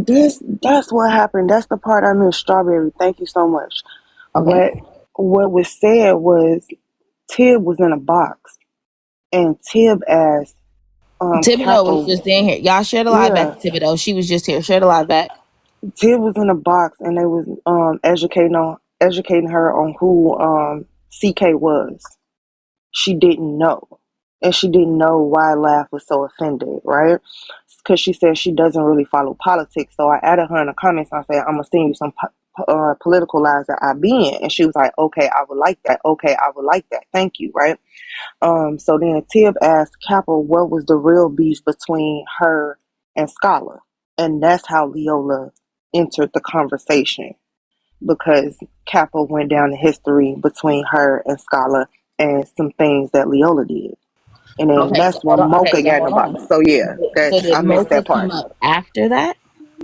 That's what happened. That's the part I missed. Strawberry. Thank you so much. Okay. What was said was Tib was in a box, and Tib asked Thibodeau was Capo. just in here. Y'all share the live back Yeah, to Thibodeau. She was just here. Share the live back. Tib was in a box, and they was educating her on who CK was. She didn't know, and she didn't know why Laugh was so offended, right? Because she said she doesn't really follow politics. So I added her in the comments. And I said, I'm gonna send you some political lives that I be in, and she was like, "Okay, I would like that. Okay, I would like that. Thank you." Right. So then Tib asked Capo what was the real beef between her and Scala, and that's how Leola entered the conversation because Capo went down the history between her and Scala and some things that Leola did. And then Okay, so that's hold when on. Okay, Mocha so got in hold the box. on. So yeah, So that's did I missed Mocha that come part. up after that?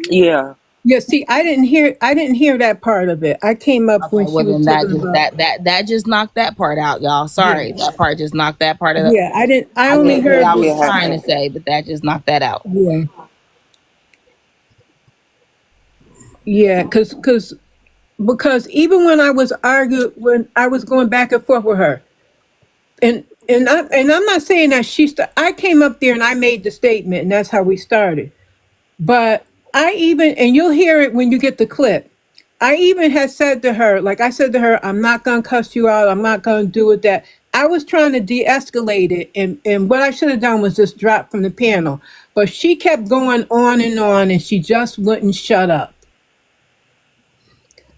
Yeah. Yeah, see, I didn't hear that part of it. I came up Okay, when well she was then that talking just about, that just knocked that part out, y'all. yeah, Sorry, that part just knocked that part of the. yeah. I I only get what heard I That the, was did trying to happen. say, but that just knocked that out. yeah, yeah, because even when I was arguing, when I was going back and forth with her, and I'm not saying that I came up there and I made the statement, and that's how we started. But I even, and you'll hear it when you get the clip. I even had said to her, like I said to her, I'm not gonna cuss you out. I'm not gonna do it. That I was trying to de-escalate it, and what I should have done was just drop from the panel. But she kept going on, and she just wouldn't shut up.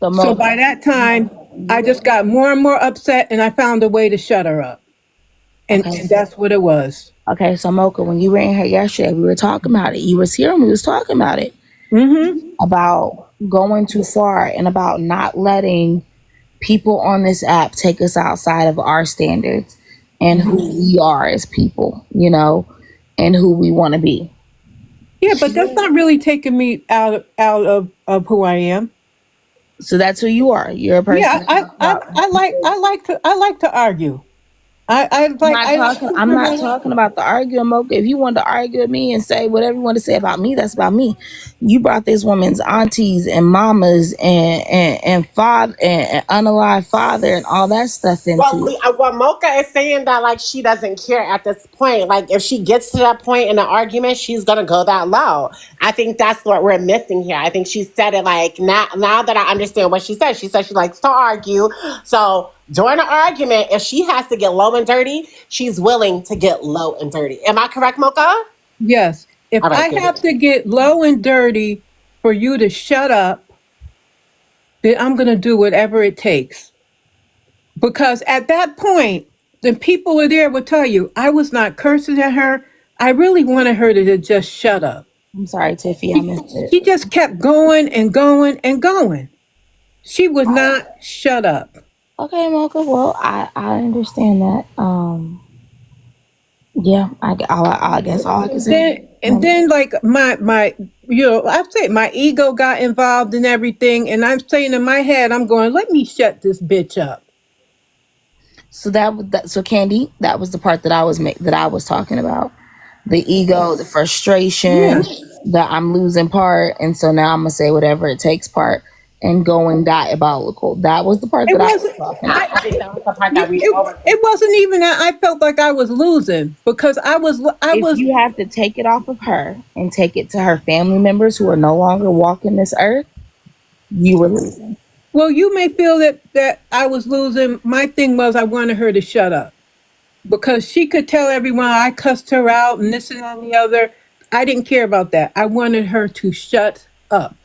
So So Mocha, by that time, I just got more and more upset, and I found a way to shut her up, okay, and that's what it was. okay, so Mocha, when you were in here yesterday, we were talking about it. You was here and we was talking about it. Mm-hmm. About going too far and about not letting people on this app take us outside of our standards and who we are as people, and who we want to be. Yeah, but that's not really taking me out of who I am. So that's who you are. You're a person Yeah, that I talks I, about. I like to argue. I'm not talking about the arguing, Mocha. If you wanted to argue with me and say whatever you want to say about me, that's about me. You brought this woman's aunties and mamas and father and unalive father and all that stuff into it. Well, Mocha is saying that like she doesn't care at this point. Like if she gets to that point in the argument, she's gonna go that low. I think that's what we're missing here. I think she said it like now that I understand what she said. She said she likes to argue. So during an argument, if she has to get low and dirty, she's willing to get low and dirty. Am I correct, Mocha? Yes, if All right, I good. have to get low and dirty for you to shut up, then I'm gonna do whatever it takes. Because at that point, the people are there will tell you I was not cursing at her. I really wanted her to just shut up. I'm sorry, Tiffy, I She, missed it. she just kept going and going and going. She would not shut up. Okay, Mocha. Well, I understand that. Yeah, I guess all I can say. And then like my I say my ego got involved in everything, and I'm saying in my head, I'm going, let me shut this bitch up. So so Candy, that was the part that I was talking about. The ego, the frustration, Yeah. the I'm losing part, and so now I'm gonna say whatever it takes part and going diabolical. That was the part It that I was wasn't. talking Yeah, about. I think that was the part that we It, over. it wasn't even that I felt like I was losing because I If was. you have to take it off of her and take it to her family members who are no longer walking this earth, you were losing. Well, you may feel that I was losing. My thing was I wanted her to shut up because she could tell everyone I cussed her out and this and that and the other. I didn't care about that. I wanted her to shut up.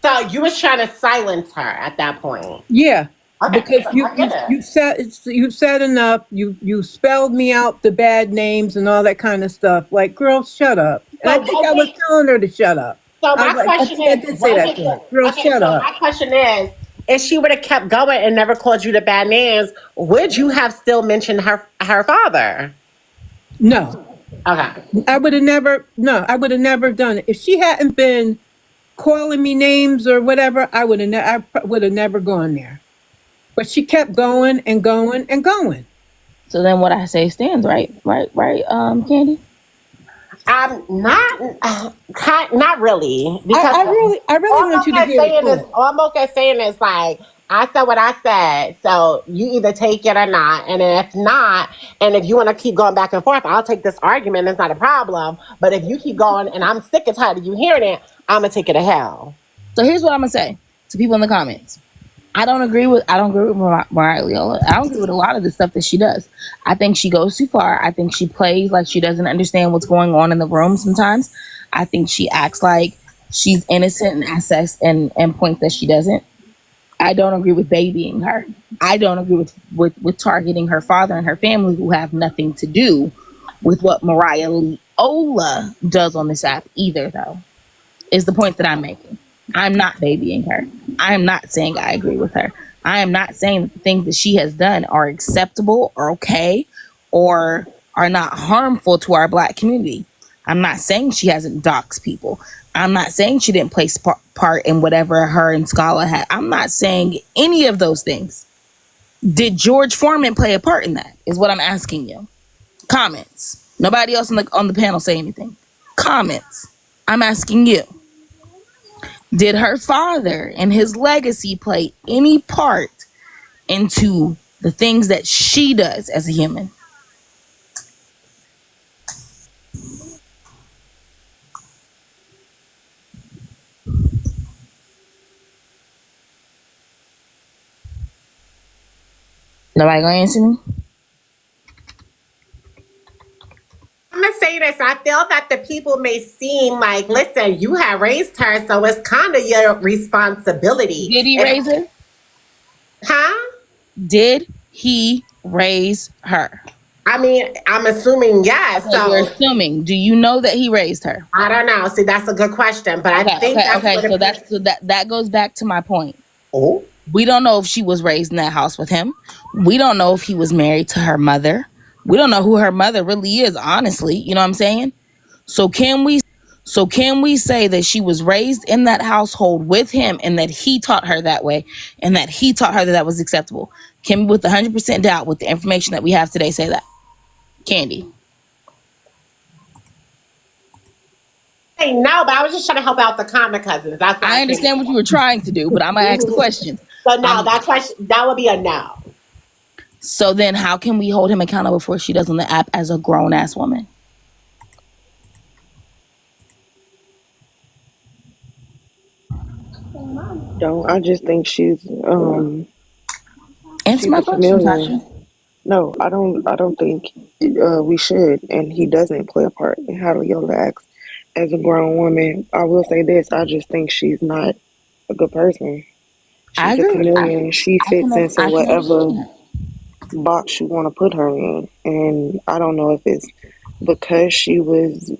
So you was trying to silence her at that point. Yeah, Okay, because so you I you get it. you said enough. You spelled me out the bad names and all that kind of stuff. Like, girl, shut up. And I So think was I was it? telling her to shut up. So I my was like, I question think I is, did say was that it to her. Girl, okay? shut So up. my question is, if she would have kept going and never called you the bad names, would you have still mentioned her father? No, Okay. I would have never. No, I would have never done it if she hadn't been calling me names or whatever. I would have never gone there. But she kept going and going and going. So then what I say stands, right? Right, Candy? Not really, because I really want you to hear the clip. all Mocha is saying is like, I said what I said, so you either take it or not. And if not, and if you want to keep going back and forth, I'll take this argument. It's not a problem. But if you keep going and I'm sick and tired of you hearing it, I'm gonna take it to hell. So here's what I'm gonna say to people in the comments. I don't agree with Mariah Leola. I don't agree with a lot of the stuff that she does. I think she goes too far. I think she plays like she doesn't understand what's going on in the room sometimes. I think she acts like she's innocent and assess and points that she doesn't. I don't agree with babying her. I don't agree with targeting her father and her family, who have nothing to do with what Mariah Leola does on this app either, though, is the point that I'm making. I'm not babying her. I am not saying I agree with her. I am not saying that the things that she has done are acceptable or okay or are not harmful to our Black community. I'm not saying she hasn't doxed people. I'm not saying she didn't play part in whatever her and Scala had. I'm not saying any of those things. Did George Foreman play a part in that? Is what I'm asking you. Comments. Nobody else on the panel say anything. Comments. I'm asking you. Did her father and his legacy play any part into the things that she does as a human? Nobody gonna answer me? I'm gonna say this. I feel that the people may seem like, listen, you have raised her, so it's kind of your responsibility. Did he raise her? Huh? Did he raise her? I mean, I'm assuming yes. Okay, so you're assuming. Do you know that he raised her? I don't know. See, that's a good question, but I think that goes back to my point. Oh. We don't know if she was raised in that house with him. We don't know if he was married to her mother. We don't know who her mother really is, honestly. You know what I'm saying? So can we say that she was raised in that household with him and that he taught her that way and that he taught her that was acceptable? Can we, with 100% doubt, with the information that we have today, say that? Candy. No, but I was just trying to help out the comic cousins. That's I understand what you were trying to do, but I'm going to ask the question. So no, that would be a no. So then how can we hold him accountable for what she does on the app as a grown-ass woman? Don't. I just think she's Answer my question, Tasha. No, I don't think we should, and he doesn't play a part in how Leola acts as a grown woman. I will say this: I just think she's not a good person. She's a chameleon. She fits into whatever box you want to put her in, and I don't know if it's because she was.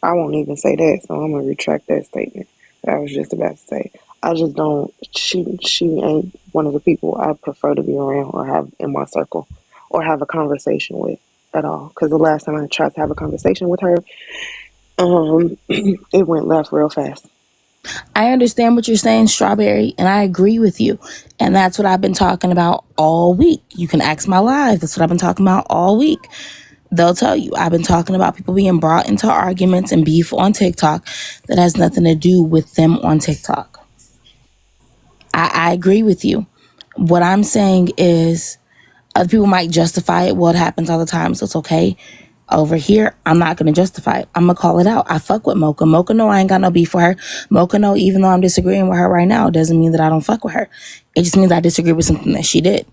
I won't even say that, so I'm gonna retract that statement that I was just about to say. I just don't. She ain't one of the people I prefer to be around or have in my circle or have a conversation with at all. Because the last time I tried to have a conversation with her, it went left real fast. I understand what you're saying, Strawberry, and I agree with you. And that's what I've been talking about all week. You can ask my live. That's what I've been talking about all week. They'll tell you I've been talking about people being brought into arguments and beef on TikTok that has nothing to do with them on TikTok. I agree with you. What I'm saying is other people might justify it. Well, it happens all the time, so it's okay. Over here, I'm not going to justify it. I'm going to call it out. I fuck with Mocha. Mocha know I ain't got no beef for her. Mocha know even though I'm disagreeing with her right now, it doesn't mean that I don't fuck with her. It just means I disagree with something that she did.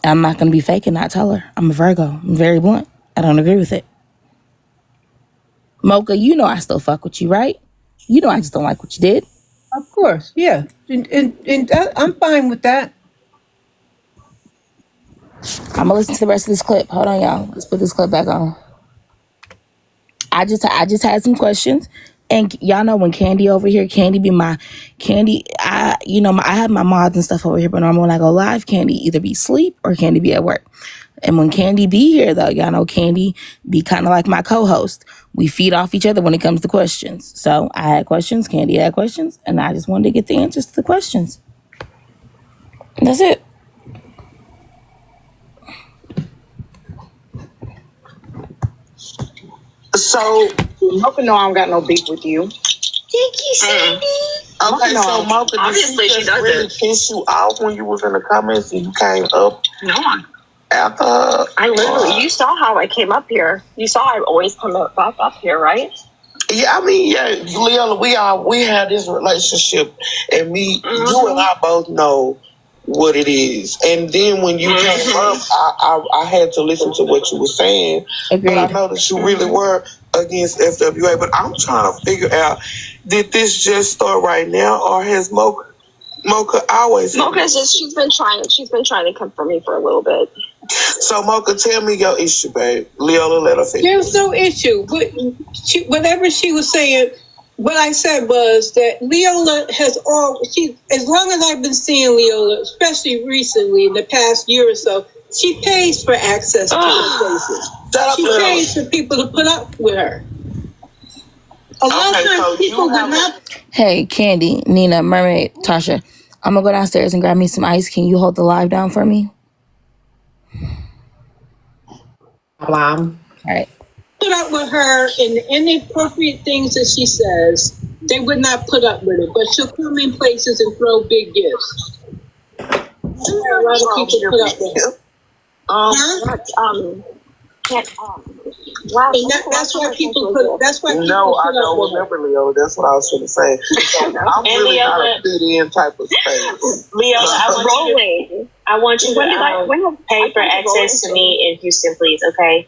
I'm not going to be fake and not tell her. I'm a Virgo. I'm very blunt. I don't agree with it. Mocha, you know I still fuck with you, right? You know I just don't like what you did. Of course, yeah. And I'm fine with that. I'm gonna listen to the rest of this clip. Hold on, y'all. Let's put this clip back on. I just had some questions, and y'all know when Candy over here, Candy be my Candy. I have my mods and stuff over here, but normally when I go live, Candy either be asleep or Candy be at work. And when Candy be here, though, y'all know Candy be kind of like my co-host. We feed off each other when it comes to questions. So I had questions, Candy had questions, and I just wanted to get the answers to the questions. And that's it. So So Mocha, no, I don't got no beef with you. Thank you, Sandy. Okay, so Mocha, obviously she does really piss you off when you was in the comments and you came up. No. After I literally, you saw how I came up here. You saw I always come back up here, right? Yeah, I mean, yeah, Leola, we had this relationship, and me, you and I both know what it is. And then when you came up, I had to listen to what you were saying. Agreed. But I know that you really were against FWA. But I'm trying to figure out, did this just start right now, or has Mocha always? Mocha's just she's been trying to come for me for a little bit. So Mocha, tell me your issue, babe. Leola, let her finish. There's no issue. Whatever she was saying, what I said was that Leola has as long as I've been seeing Leola, especially recently in the past year or so, she pays for access to her places. She pays for people to put up with her. A lot of times people would not. Hey, Candy, Nina, Mermaid, Tasha, I'm gonna go downstairs and grab me some ice. Can you hold the live down for me? Wow. All right. Put up with her and inappropriate things that she says. They would not put up with it, but she'll come in places and throw big gifts. A lot of people put up with her. Wow. And that's why people put. That's why people No, I put up don't with her. remember, Leola. That's what I was trying to say. I'm really not a fit-in type of space. Leola, I want you to pay for access to me in Houston, please, okay?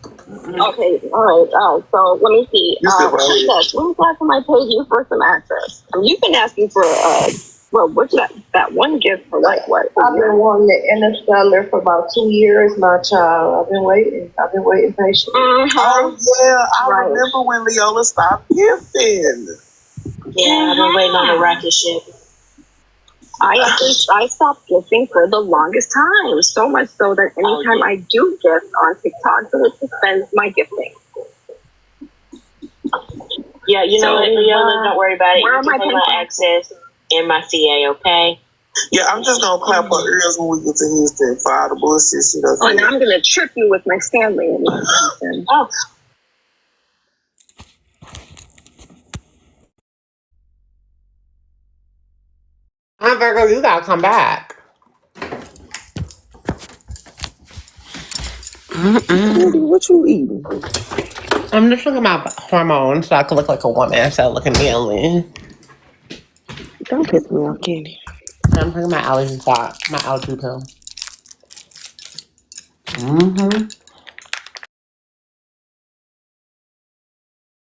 Okay, all right. So let me see. Princess, when was the last time I paid you for some access? You've been asking for what's that one gift for like what? I've been wanting the Interstellar for about 2 years, my child. I've been waiting patiently. Oh yeah, I remember when Leola stopped gifting. Yeah, I've been waiting on the rocket ship. I stopped gifting for the longest time, so much so that anytime I do gift on TikTok, it suspends my gifting. Yeah, you know what, Leola, don't worry about it. Where You am can I pay paying my for? access and my CA, okay? Yeah, I'm just gonna clap her ears when we get to Houston for all the bullshit she does. Oh, and I'm gonna trip you with my Stanley. Oh. Virgo, you gotta come back. What you eating? I'm just looking at my hormones so I can look like a woman instead of looking manly. Don't piss me off, Candy. I'm taking my allergy shot, my allergy pill.